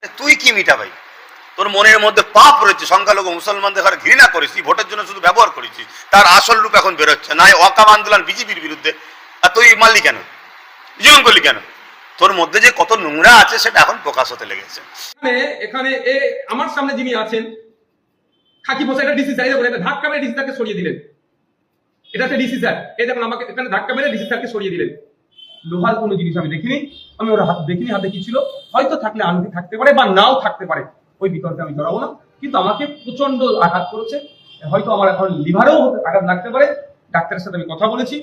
তুই কি মিটাবাই? তোর মনের মধ্যে পাপ রয়েছে, সংখ্যালঘু মুসলমানদের ঘরে ঘৃণা করেছিস, ভোটের জন্য শুধু ব্যবহার করেছিস, তার আসল রূপ এখন বেরোচ্ছে না। ওয়াকাব আন্দোলন বিজেপির বিরুদ্ধে, আর তুই মারলি কেন, জীবন করলি কেন? তোর মধ্যে যে কত নোংরা আছে সেটা এখন প্রকাশ হতে লেগেছে। এখানে আমার সামনে যিনি আছেন খাকি পোশাক, এটা ডিসি স্যার, এই দেখুন ধাক্কা মেরে ডিসি স্যারকে সরিয়ে দিলেন। এটা হচ্ছে ডিসি স্যার, এই দেখুন আমাকে এখানে ধাক্কা মেরে ডিসি স্যারকে সরিয়ে দিলেন। লোহার কোনো জিনিস আমি দেখিনি, আমি ওর হাত দেখিনি, হাতে কি ছিল হয়তো থাকলে আংটি থাকতে পারে বা নাও থাকতে পারে, ওই বিতর্কে আমি জড়াবো না। কিন্তু আমাকে প্রচন্ড আঘাত করেছে, হয়তো আমার এখন লিভারেও আঘাত লাগতে পারে। ডাক্তারের সাথে আমি কথা বলেছি,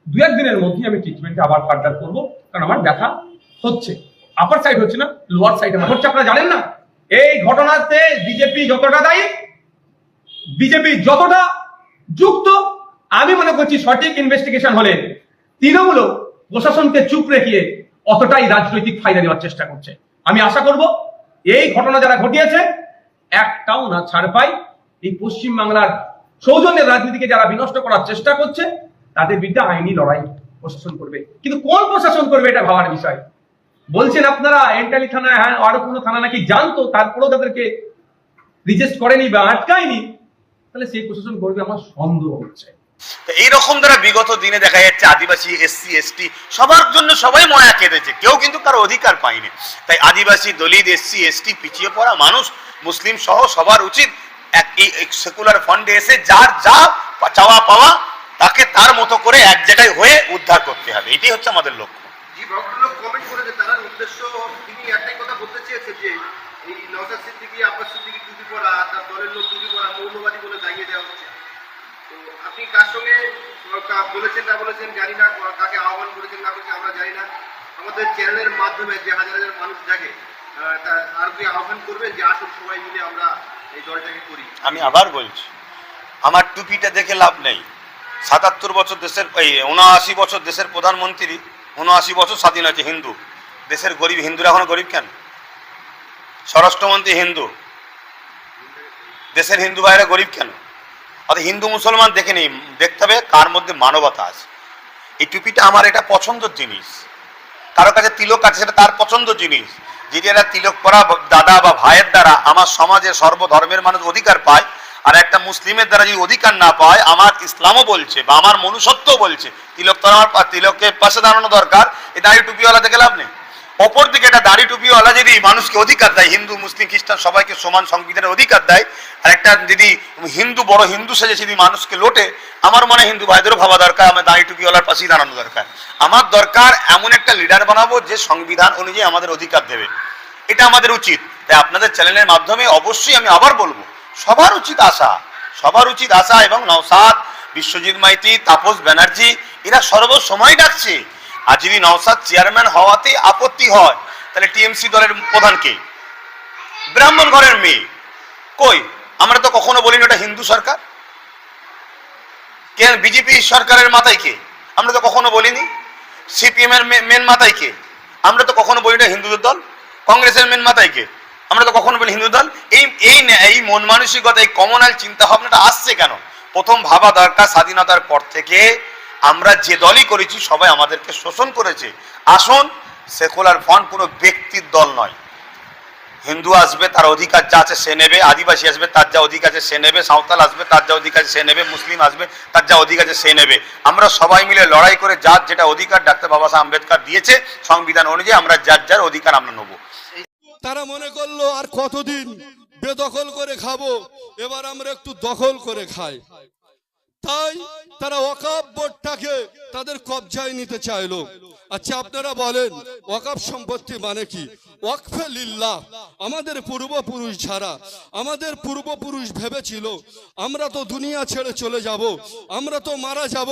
2-1 দিনের মধ্যে আমি ট্রিটমেন্টে আবার ফার্দার করবো, কারণ আমার ব্যথা হচ্ছে, আপার সাইড হচ্ছে না, লোয়ার সাইড আমার হচ্ছে। আপনারা জানেন না এই ঘটনাতে বিজেপি যতটা দায়ী, বিজেপি যতটা যুক্ত, আমি মনে করছি সঠিক ইনভেস্টিগেশন হলে তৃণমূল প্রশাসনকে চুপ রেখে অতটাই রাজনৈতিক ফায়দা নেওয়ার চেষ্টা করছে। আমি আশা করব এই ঘটনা যারা ঘটিয়েছে একটাও না ছাড় পায়। এই পশ্চিম বাংলার সৌজন্যের রাজনীতিকে যারা বিনষ্ট করার চেষ্টা করছে তাদের বিরুদ্ধে আইনি লড়াই প্রশাসন করবে, কিন্তু কোন প্রশাসন করবে এটা ভাবার বিষয়। বলছেন আপনারা এন্টালি থানা, হ্যাঁ আরো কোনো থানা নাকি জানতো, তারপরেও তাদেরকে রিজেস্ট করেনি বা আটকায়নি, তাহলে সেই প্রশাসন করবে আমার সন্দেহ হচ্ছে। এইরকম দ্বারা বিগত দিনে দেখা যাচ্ছে আদিবাসী, এসসি, এসটি সবার জন্য সবাই ময়া কেঁদেছে, কেউ কিন্তু কারো অধিকার পায়নি। তাই আদিবাসী, দলিত, এসসি, এসটি, পিছিয়ে পড়া মানুষ, মুসলিম সহ সবার উচিত এই সেকুলার ফান্ডে এসে যার যা চাওয়া পাওয়া তাকে তার মতো করে এক জায়গায় হয়ে উদ্ধার করতে হবে, এটাই হচ্ছে আমাদের লক্ষ্য। যে ভদ্রলোক কমেন্ট করেছে তার উদ্দেশ্য তিনি একটাই কথা বলতে চেয়েছে যে এই নওশাদ সিদ্দিকী, আব্বাস সিদ্দিকী টুপি পরা, তার দলের লোক টুপি পরা মৌলবাদী বলে দাঁড়িয়ে দেওয়া হচ্ছে। তো আপনি কার সঙ্গে বলেছেন না বলেছেন জানি না, কাকে আহ্বান করেছেন না করেছেন আমরা জানি না। আমাদের চ্যানেলের মাধ্যমে যে হাজার হাজার মানুষ দেখে আর কি আহ্বান করবেন যে আসুন সবাই মিলে আমরা এই দলটাকে করি। আমি আবার বলছি, আমার টুপিটা দেখে লাভ নেই। 77 বছর দেশের, 79 বছর দেশের প্রধানমন্ত্রী, 79 বছর স্বাধীন আছে হিন্দু, দেশের গরিব হিন্দুরা এখন গরিব কেন? স্বরাষ্ট্রমন্ত্রী হিন্দু, দেশের হিন্দু ভাইরা গরিব কেন? অর্থাৎ হিন্দু মুসলমান দেখে নেই, দেখতে হবে কার মধ্যে মানবতা আছে। এই টুপিটা আমার এটা পছন্দের জিনিস, কারো কাছে তিলক আছে সেটা তার পছন্দের জিনিস। যদি এরা তিলক পরা দাদা বা ভাইয়ের দ্বারা আমার সমাজের সর্বধর্মের মানুষ অধিকার পায়, আর একটা মুসলিমের দ্বারা যদি অধিকার না পায়, আমার ইসলামও বলছে বা আমার মনুষ্যত্ব বলছে তিলক তো আমার তিলকের পাশে দাঁড়ানো দরকার, এই দাড়ি টুপিওয়ালা দেখে লাভ নেই। অপরদিকে একটা দাড়ি টুপিওয়ালা যদি মানুষকে অধিকার দেয়, হিন্দু মুসলিম খ্রিস্টান সবাইকে সমান সংবিধানের অধিকার দেয়, আর একটা যদি হিন্দু বড় হিন্দু সেজে যদি মানুষকে লোটে, আমার মনে হিন্দু ভাইদেরও ভাবা দরকার আমার দাড়ি টুপিওয়ালার পাশেই দাঁড়ানো দরকার। আমার দরকার এমন একটা লিডার বানাবো যে সংবিধান অনুযায়ী আমাদের অধিকার দেবে, এটা আমাদের উচিত। তাই আপনাদের চ্যানেলের মাধ্যমে অবশ্যই আমি আবার বলবো, সবার উচিত আশা, সবার উচিত আশা। এবং নওশাদ, বিশ্বজিৎ মাইতি, তাপস ব্যানার্জি এরা সর্বসময় ডাকছে। আর যদি নওশাদ চেয়ারম্যান হওয়াতে আপত্তি হয়, তাহলে টিএমসি দলের প্রধানকে ব্রাহ্মণ ঘরের মেয়ে কই? আমরা তো কখনো বলিনি ওটা হিন্দু সরকার। কেন বিজেপি সরকারের মাথায় কে? আমরা তো কখনো বলিনি। সিপিএম এর মেন মাথায় কে? আমরা তো কখনো বলি না হিন্দুদের দল। কংগ্রেসের মেন মাথায় কে? আমরা তো কখনো বলি হিন্দু দল। এই মন মানসিকতা, এই কমনাল চিন্তা ভাবনাটা আসছে কেন? প্রথম ভাবা দরকার, স্বাধীনতার পর থেকে আমরা যে দলই করেছি সবাই আমাদেরকে শোষণ করেছে। আসুন, সেকুলার ফ্রন্ট কোনো ব্যক্তির দল নয়। হিন্দু আসবে তার অধিকার যা আছে সে নেবে, আদিবাসী আসবে তার যা অধিকার আছে সে নেবে, সাঁওতাল আসবে তার যা অধিকার আছে সে নেবে, মুসলিম আসবে তার যা অধিকার আছে সে নেবে। আমরা সবাই মিলে লড়াই করে যার যেটা অধিকার ডাক্তার বাবা সাহেব আম্বেদকর দিয়েছে সংবিধান অনুযায়ী, আমরা যার যার অধিকার আমরা নেবো। তারা মনে করলো আর কতদিন বেদখল করে খাবো, এবার আমরা একটু দখল করে খাই। তাই তারা ওয়াকফ বোর্ডটাকে তাদের কবজায় নিতে চাইলো। আচ্ছা আপনারা বলেন ওয়াকফ সম্পত্তি মানে কি? ওয়াকফে লিল্লাহ। আমাদের পূর্বপুরুষ ছাড়া, আমাদের পূর্বপুরুষ ভেবেছিল আমরা তো দুনিয়া ছেড়ে চলে যাব, আমরা তো মারা যাব,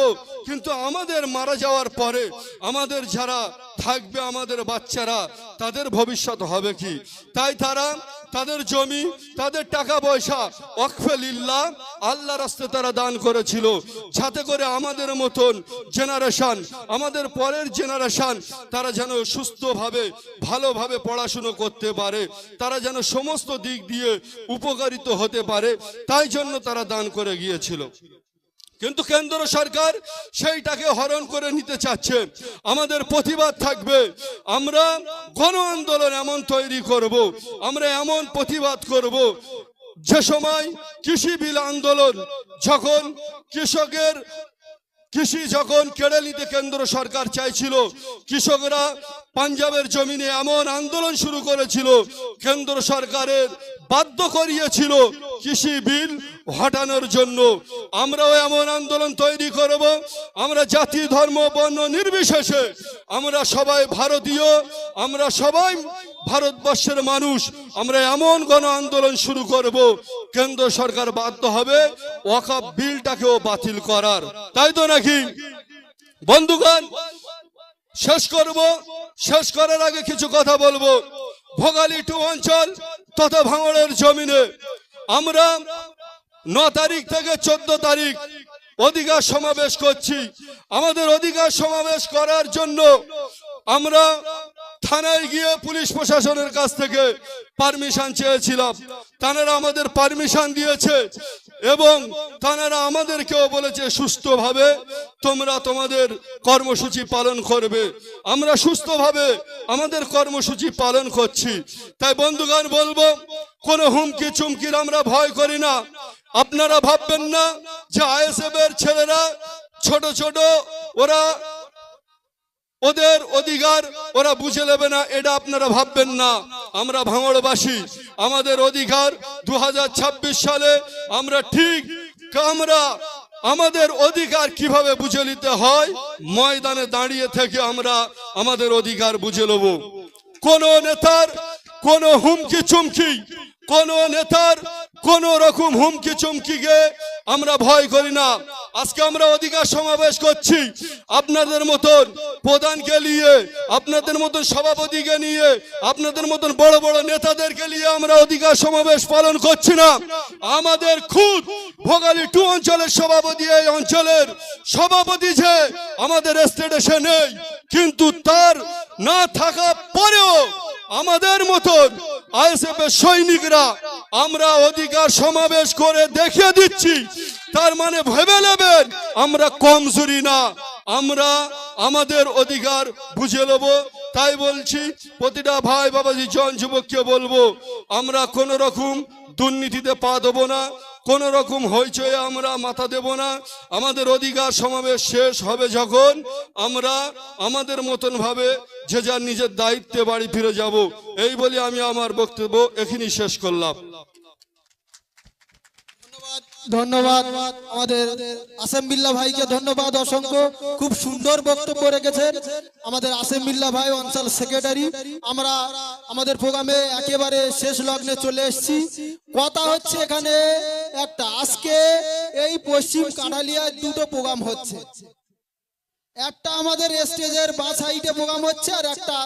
কিন্তু আমাদের মারা যাওয়ার পরে আমাদের যারা থাকবে, আমাদের বাচ্চারা, তাদের ভবিষ্যৎ হবে কি? তাই তারা তাদের জমি, তাদের টাকা পয়সা ওয়াকফে লিল্লাহ আল্লাহর রাস্তায় তারা দান করেছিল, যাতে করে আমাদের মতন জেনারেশন, আমাদের পরের জেনারেশন তারা যেন সুস্থভাবে ভালোভাবে পড়াশুনো করতে পারে, তারা যেন সমস্ত দিক দিয়ে উপকারিত হতে পারে, তাই জন্য তারা দান করে গিয়েছিল। কিন্তু কেন্দ্র সরকার সেইটাকে হরণ করে নিতে চাচ্ছে। আমাদের প্রতিবাদ থাকবে, আমরা গণ আন্দোলন এমন তৈরি করব, আমরা এমন প্রতিবাদ করব, যে সময় কৃষি বিল আন্দোলন, যখন কৃষি যখন কেড়ে নিতে কেন্দ্র সরকার চাইছিল, কৃষকরা পাঞ্জাবের জমিনে এমন আন্দোলন শুরু করেছিল, কেন্দ্র সরকারের বাধ্য করিয়েছিল কৃষি বিল হটানোর জন্য। আমরাও এমন আন্দোলন তৈরি করব, আমরা জাতি ধর্ম বর্ণ নির্বিশেষে আমরা সবাই ভারতীয়, আমরা সবাই ভারতবর্ষের মানুষ, আমরা এমন গণ আন্দোলন শুরু করব, কেন্দ্র সরকার বাধ্য হবে ওয়াকফ বিলটাকেও বাতিল করার। তাই তো নাকি বন্ধুগণ? শেষ করার আগে কিছু কথা বলবো। ভোগালী 2 অঞ্চল তথা ভাঙড়ের জমিনে আমরা 9 তারিখ থেকে 14 তারিখ অধিকার সমাবেশ করছি। আমাদের অধিকার সমাবেশ করার জন্য আমরা থানায় গিয়ে পুলিশ প্রশাসনের কাছ থেকে পারমিশন চেয়েছিলাম। তারা আমাদের পারমিশন দিয়েছে এবং তারা আমাদেরকেও বলেছে সুস্থভাবে তোমরা তোমাদের কর্মসূচি পালন করবে। আমরা সুস্থভাবে আমাদের কর্মসূচি পালন করছি। তাই বন্ধুগণ বলবো, কোনো হুমকি চুমকির আমরা ভয় করি না। আপনারা ভাববেন না যে আইএসএফ এর ছেলেরা ছোট ছোট, ওদের অধিকার ওরা বুঝে নেবে না, এটা আপনারা ভাববেন না। আমরা ভাঙড়বাসী, আমাদের অধিকার 2026 সালে আমরা ঠিক আমাদের অধিকার কিভাবে বুঝে নিতে হয়, ময়দানে দাঁড়িয়ে থেকে আমরা আমাদের অধিকার বুঝে নেব। কোন নেতার কোন হুমকি চুমকি, কোন নেতার কোন রকম হুমকি চুমকিকে আমরা ভয় করি না। আজকে আমরা অধিকার সমাবেশ করছি আপনাদের মতন প্রধানকে নিয়ে, আপনাদের মতন সভাপতিকে নিয়ে, আপনাদের মতন বড় বড় নেতাদেরকে নিয়ে আমরা অধিকার সমাবেশ পালন করছি না। আমাদের খুদ ভোগালী 2 অঞ্চলের সভাপতি, এই অঞ্চলের সভাপতি যে আমাদের স্টেটে নেই, কিন্তু তার না থাকা পরেও আমাদের মতন আইএসএফ এর সৈনিকরা আমরা অধিকার সমাবেশ করে দেখিয়ে দিচ্ছি। তার মানে ভেবে নেবেন আমরা কমজোরি না, আমরা আমাদের অধিকার বুঝে নেব। তাই বলছি প্রতিটা ভাই বাবাজি জন যুবককে বলবো, আমরা কোন রকম দুর্নীতিতে পা দেবো না, কোন রকম হইচয়ে আমরা মাথা দেব না। আমাদের অধিকার সমাবেশ শেষ হবে যখন আমরা আমাদের মতন ভাবে যে যার নিজের দায়িত্বে বাড়ি ফিরে যাব। এই বলে আমি আমার বক্তব্য এখানেই শেষ করলাম। ধন্যবাদ আমাদের আসেম বিল্লাহ ভাইকে, ধন্যবাদ অসংখ্য। খুব সুন্দর বক্তব্য রেখেছেন আমাদের আসেম বিল্লাহ ভাই, অঞ্চল সেক্রেটারি। আমরা আমাদের প্রোগ্রামে একেবারে শেষ লগ্নে চলে এসেছি। কথা হচ্ছে এখানে একটা, আজকে এই পশ্চিম কাঁঠালিয়ায় 2টো প্রোগ্রাম হচ্ছে। একটা আমাদের স্টেজের বাঁ সাইডে প্রোগ্রাম হচ্ছে, আর একটা